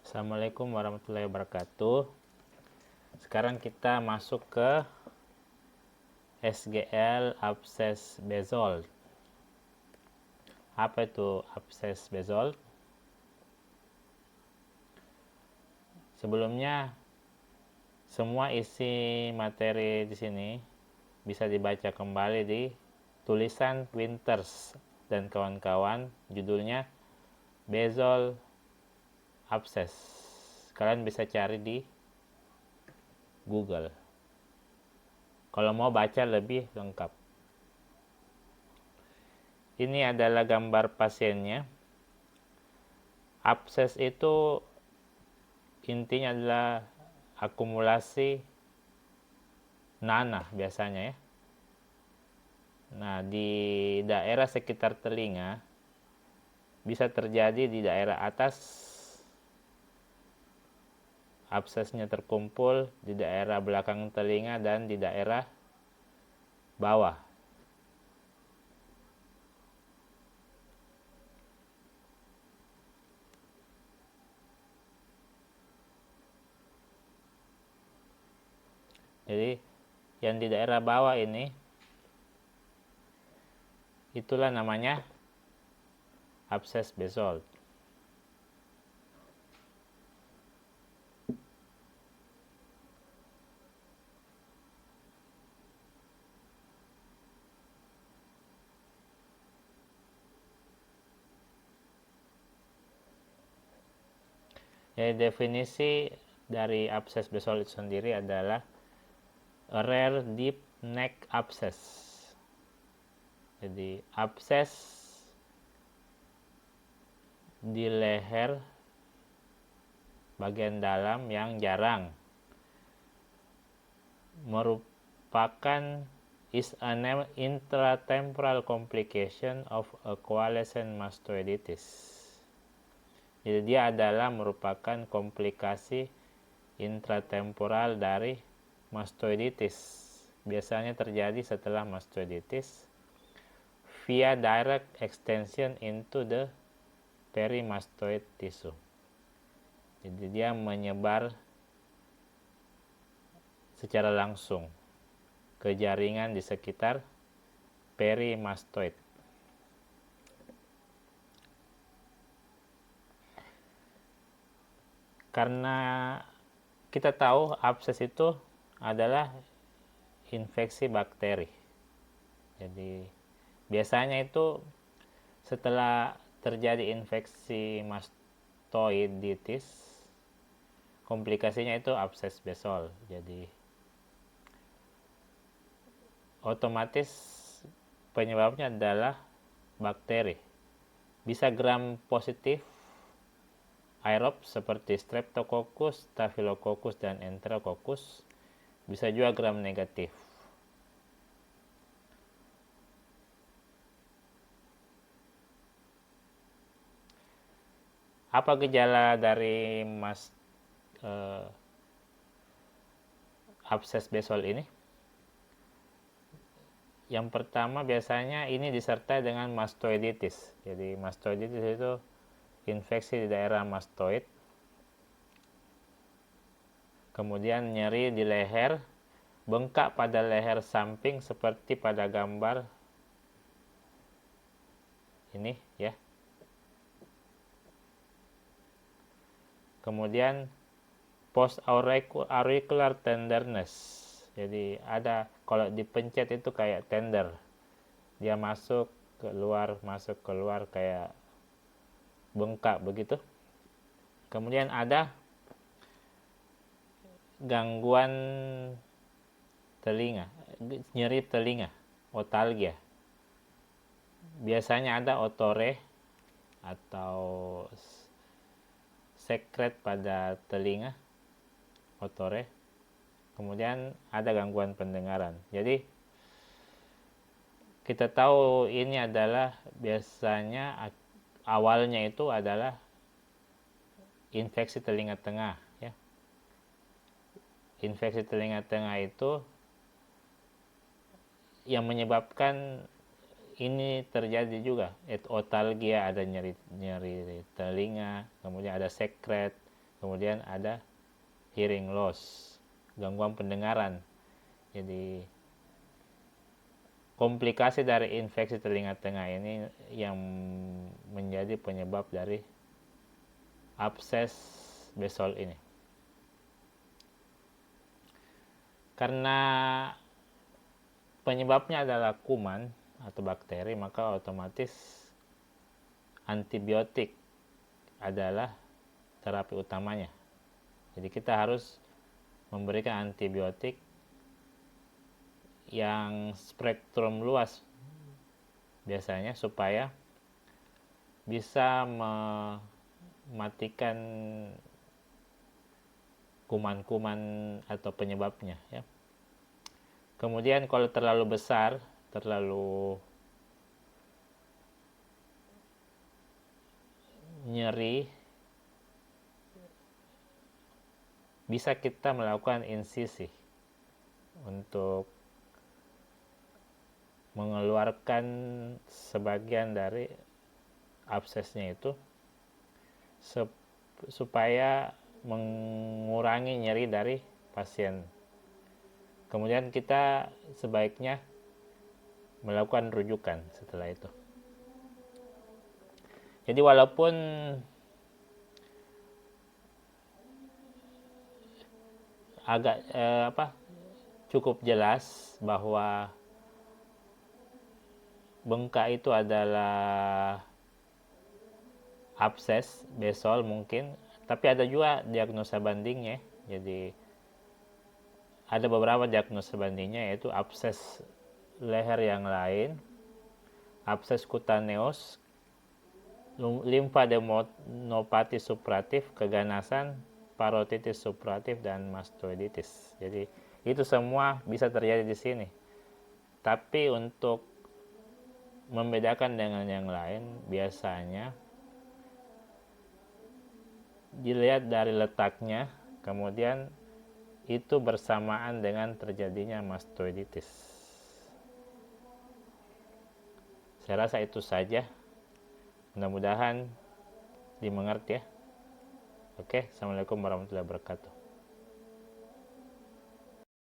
Assalamualaikum warahmatullahi wabarakatuh. Sekarang kita masuk ke SGL absces Bezold. Apa itu absces Bezold? Sebelumnya semua isi materi di sini bisa dibaca kembali di tulisan Winters dan kawan-kawan, judulnya Bezold absces. Kalian bisa cari di Google kalau mau baca lebih lengkap. Ini adalah gambar pasiennya. Absces itu intinya adalah akumulasi nanah biasanya ya. Nah, di daerah sekitar telinga bisa terjadi di daerah atas, absesnya terkumpul di daerah belakang telinga, dan di daerah bawah. Jadi yang di daerah bawah ini itulah namanya absces Bezold. Jadi definisi dari absces Bezold itu sendiri adalah a rare deep neck abscess. Jadi absces di leher bagian dalam yang jarang merupakan is an intratemporal complication of a coalescent mastoiditis. Jadi dia adalah merupakan komplikasi intratemporal dari mastoiditis. Biasanya terjadi setelah mastoiditis via direct extension into the perimastoid tissue. Jadi dia menyebar secara langsung ke jaringan di sekitar perimastoid. Karena kita tahu absces itu adalah infeksi bakteri. Jadi biasanya itu setelah terjadi infeksi mastoiditis, komplikasinya itu absces Bezold. Jadi otomatis penyebabnya adalah bakteri. Bisa gram positif aerob seperti Streptococcus, Staphylococcus, dan Enterococcus. Bisa juga gram negatif. Apa gejala dari absces Bezold ini? Yang pertama biasanya ini disertai dengan mastoiditis. Jadi mastoiditis itu infeksi di daerah mastoid. Kemudian nyeri di leher, bengkak pada leher samping seperti pada gambar ini ya. Kemudian post auricular tenderness. Jadi ada, kalau dipencet itu kayak tender. Dia masuk keluar kayak bengkak begitu. Kemudian ada gangguan telinga, nyeri telinga, otalgia. Biasanya ada otore atau sekret pada telinga, otore. Kemudian ada gangguan pendengaran. Jadi kita tahu ini adalah biasanya awalnya itu adalah infeksi telinga tengah ya. Infeksi telinga tengah itu yang menyebabkan ini terjadi juga, otalgia, ada nyeri telinga, kemudian ada sekret, kemudian ada hearing loss, gangguan pendengaran. Jadi komplikasi dari infeksi telinga tengah ini yang menjadi penyebab dari abses besol ini. Karena penyebabnya adalah kuman atau bakteri, maka otomatis antibiotik adalah terapi utamanya. Jadi kita harus memberikan antibiotik yang spektrum luas biasanya supaya bisa mematikan kuman-kuman atau penyebabnya ya. Kemudian kalau terlalu besar, terlalu nyeri, bisa kita melakukan insisi untuk mengeluarkan sebagian dari absesnya itu supaya mengurangi nyeri dari pasien. Kemudian kita sebaiknya melakukan rujukan setelah itu. Jadi walaupun agak cukup jelas bahwa bengkak itu adalah abses besol mungkin, tapi ada juga diagnosa bandingnya. Jadi ada beberapa diagnosa bandingnya, yaitu abses leher yang lain, abses kutaneus, limfadenopati supuratif, keganasan, parotitis supuratif, dan mastoiditis. Jadi itu semua bisa terjadi di sini. Tapi untuk membedakan dengan yang lain, biasanya dilihat dari letaknya, kemudian itu bersamaan dengan terjadinya mastoiditis. Saya rasa itu saja. Mudah-mudahan dimengerti ya. Oke, assalamualaikum warahmatullahi wabarakatuh.